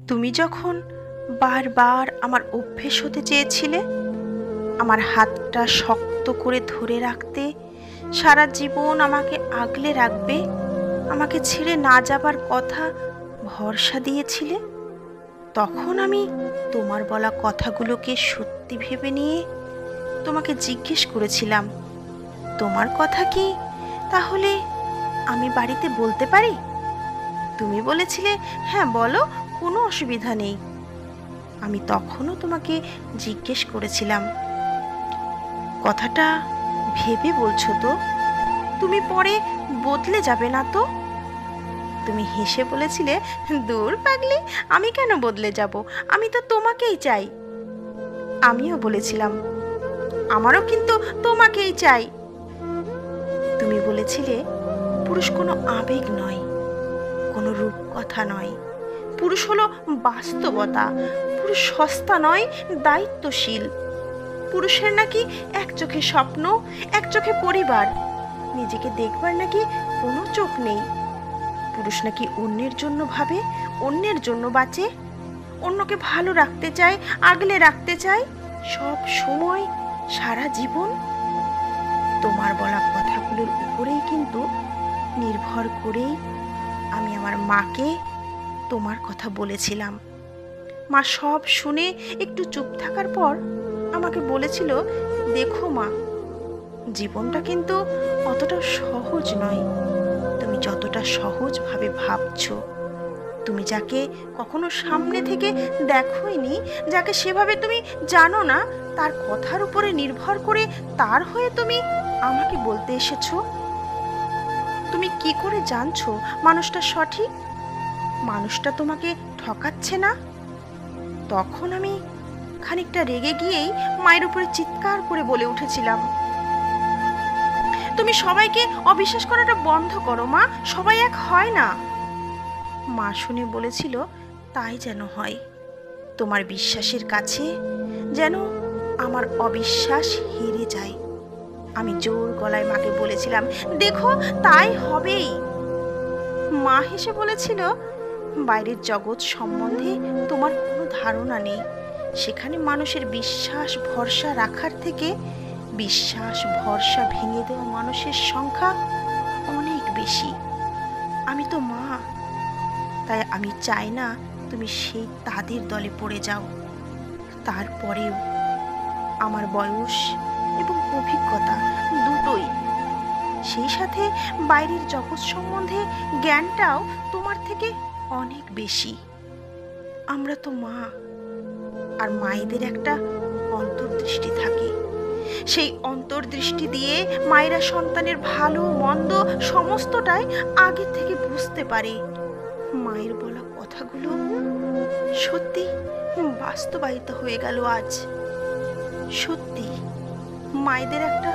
তুমি যখন বারবার আমার অভ্যেস হতে চেয়েছিলে আমার হাতটা শক্ত করে ধরে রাখতে, সারা জীবন আমাকে আগলে রাখবে, আমাকে ছেড়ে না যাবার কথা ভরসা দিয়েছিলে, তখন আমি তোমার বলা কথাগুলোকে সত্যি ভেবে নিয়ে তোমাকে জিজ্ঞেস করেছিলাম, তোমার কথা কি তাহলে আমি বাড়িতে বলতে পারি? তুমি বলেছিলে, হ্যাঁ বলো, কোনো অসুবিধা নেই। আমি তখনও তোমাকে জিজ্ঞেস করেছিলাম, কথাটা ভেবে বলছো তো? তুমি পরে বদলে যাবে না তো? তুমি হেসে বলেছিলে, দূর পাগলি, আমি কেন বদলে যাব, আমি তো তোমাকেই চাই। আমিও বলেছিলাম, আমারও কিন্তু তোমাকেই চাই। তুমি বলেছিলে, পুরুষ কোনো আবেগ নয়, কোনো রূপকথা নয়, পুরুষ হলো বাস্তবতা, পুরুষ সস্তা নয়, দায়িত্বশীল। পুরুষের নাকি এক চোখে স্বপ্ন, এক চোখে পরিবার, নিজেকে দেখবার নাকি কোনো চোখ নেই। পুরুষ নাকি অন্যের জন্য ভাবে, অন্যের জন্য বাঁচে, অন্যকে ভালো রাখতে চায়, আগলে রাখতে চায়, সব সময়, সারা জীবন। তোমার বলা কথাগুলোর উপরেই কিন্তু নির্ভর করেই আমি আমার মাকে তোমার কথা বলেছিলাম। মা সব শুনে একটু চুপ থাকার পর আমাকে বলেছিল, দেখো মা, জীবনটা কিন্তু অতটা সহজ নয় তুমি যতটা সহজভাবে ভাবছো। তুমি যাকে কখনো সামনে থেকে দেখোইনি, যাকে সেভাবে তুমি জানো না, তার কথার উপরে নির্ভর করে তার হয়ে তুমি আমাকে বলতে এসেছো। তুমি কি করে জানছো মানুষটা সঠিক, মানুষটা তোমাকে ঠকাচ্ছে না? তখন আমি খানিকটা রেগে গিয়েই মায়ের উপরে চিৎকার করে বলে উঠেছিলাম, তুমি সবাইকে অবিশ্বাস করাটা বন্ধ করো মা, সবাই এক হয় না। মা শুনে বলেছিল, তাই যেন হয়, তোমার বিশ্বাসের কাছে যেন আমার অবিশ্বাস হেরে যায়। আমি জোর গলায় মাকে বলেছিলাম, দেখো তাই হবেই। মা হেসে বলেছিল, বাইরের জগৎ সম্বন্ধে তোমার কোনো ধারণা নেই, সেখানে মানুষের বিশ্বাস ভরসা রাখার থেকে বিশ্বাস ভরসা ভেঙে দেওয়া মানুষের সংখ্যা অনেক বেশি। আমি তো মা, তাই আমি চাই না তুমি সেই তাদের দলে পড়ে যাও। তারপরেও আমার বয়স এবং অভিজ্ঞতা দুটোই, সেই সাথে বাইরের জগৎ সম্বন্ধে জ্ঞানটাও তোমার থেকে অনেক বেশি। আমরা তো মা, আর মায়েদের একটা অন্তর্দৃষ্টি থাকে, সেই অন্তর্দৃষ্টি দিয়ে মায়েরা সন্তানের ভালো মন্দ সমস্তটাই আগে থেকে বুঝতে পারে। মায়ের বলা কথাগুলো সত্যি বাস্তবায়িত হয়ে গেল আজ। সত্যি মায়েদের একটা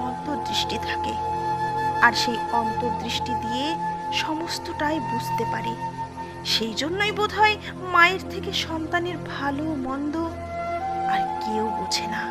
অন্তর্দৃষ্টি থাকে, আর সেই অন্তর্দৃষ্টি দিয়ে সমস্তটাই বুঝতে পারে। সেই জন্যই বোধহয় মায়ের থেকে সন্তানের ভালো মন্দ আর কেউ বোঝে না।